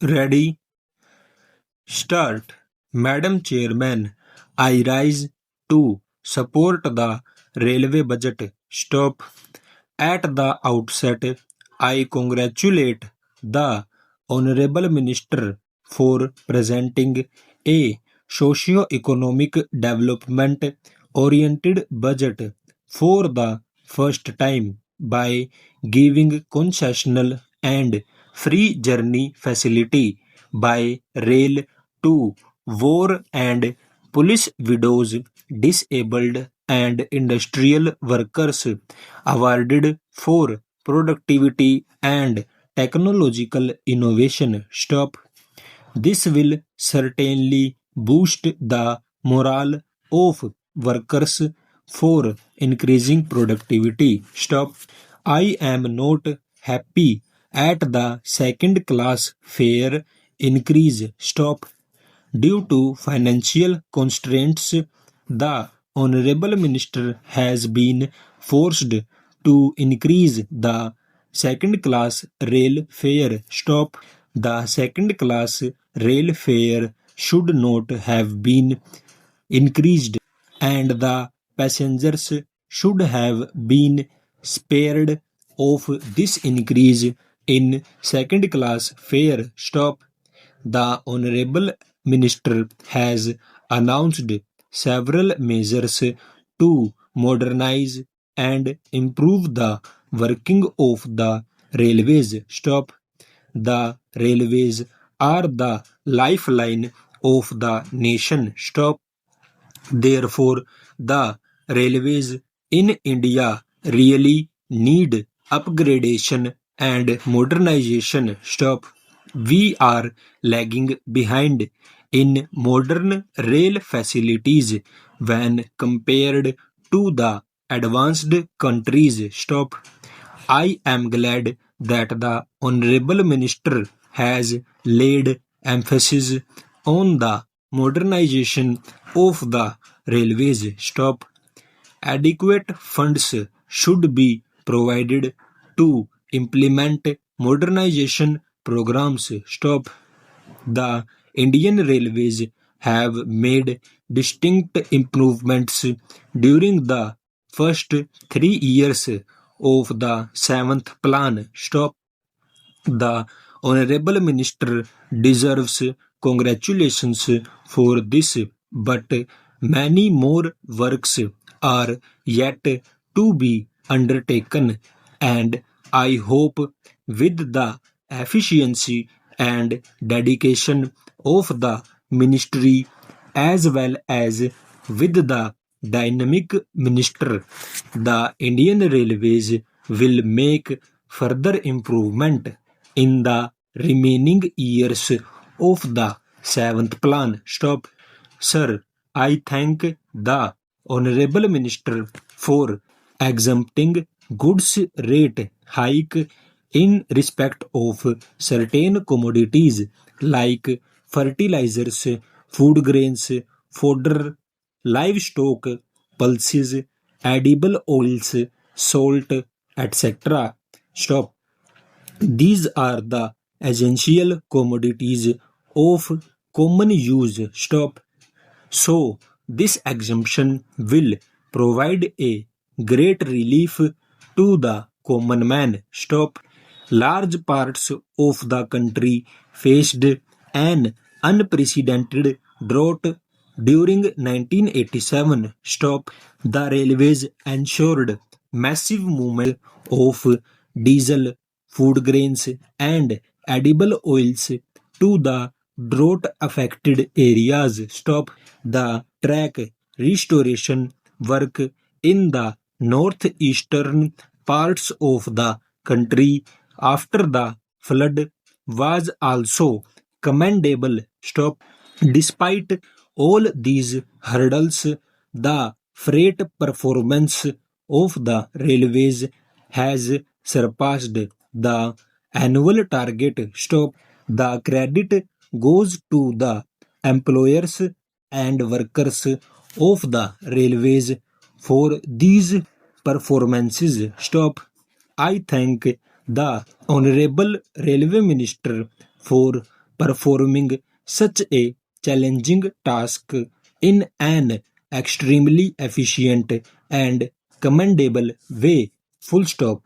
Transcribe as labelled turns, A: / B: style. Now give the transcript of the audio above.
A: Ready? Start. Madam Chairman, I rise to support the railway budget. Stop. At the outset, I congratulate the Honorable Minister for presenting a socio-economic development oriented budget for the first time by giving concessional and free journey facility by rail to war and police widows, disabled and industrial workers awarded for productivity and technological innovation. Stop. This will certainly boost the morale of workers for increasing productivity. Stop. I am not happy at the second class fare increase. Stop. Due to financial constraints, the Honorable Minister has been forced to increase the second class rail fare. Stop. The second class rail fare should not have been increased, and the passengers should have been spared of this increase in second class fare. Stop. The Honorable Minister has announced several measures to modernize and improve the working of the railways. Stop. The railways are the lifeline of the nation. Stop. Therefore, the railways in India really need upgradation and modernization. Stop. We are lagging behind in modern rail facilities when compared to the advanced countries. Stop. I am glad that the Honorable Minister has laid emphasis on the modernization of the railways. Stop. Adequate funds should be provided to implement modernization programs. Stop. The Indian Railways have made distinct improvements during the first 3 years of the seventh plan. Stop. The Honorable Minister deserves congratulations for this, but many more works are yet to be undertaken, and I hope with the efficiency and dedication of the ministry as well as with the dynamic minister, the Indian Railways will make further improvement in the remaining years of the seventh plan. Stop. Sir, I thank the Honorable Minister for exempting goods rate hike in respect of certain commodities like fertilizers, food grains, fodder, livestock, pulses, edible oils, salt, etc. Stop. These are the essential commodities of common use. Stop. So, this exemption will provide a great relief to the common man. Stop. Large parts of the country faced an unprecedented drought during 1987. Stop. The railways ensured massive movement of diesel, food grains, and edible oils to the drought affected areas. Stop. The track restoration work in the northeastern parts of the country after the flood was also commendable. Stop. Despite all these hurdles, the freight performance of the railways has surpassed the annual target. Stop. The credit goes to the employers and workers of the railways for these performances. Stop. I thank the Honorable Railway Minister for performing such a challenging task in an extremely efficient and commendable way. Full stop.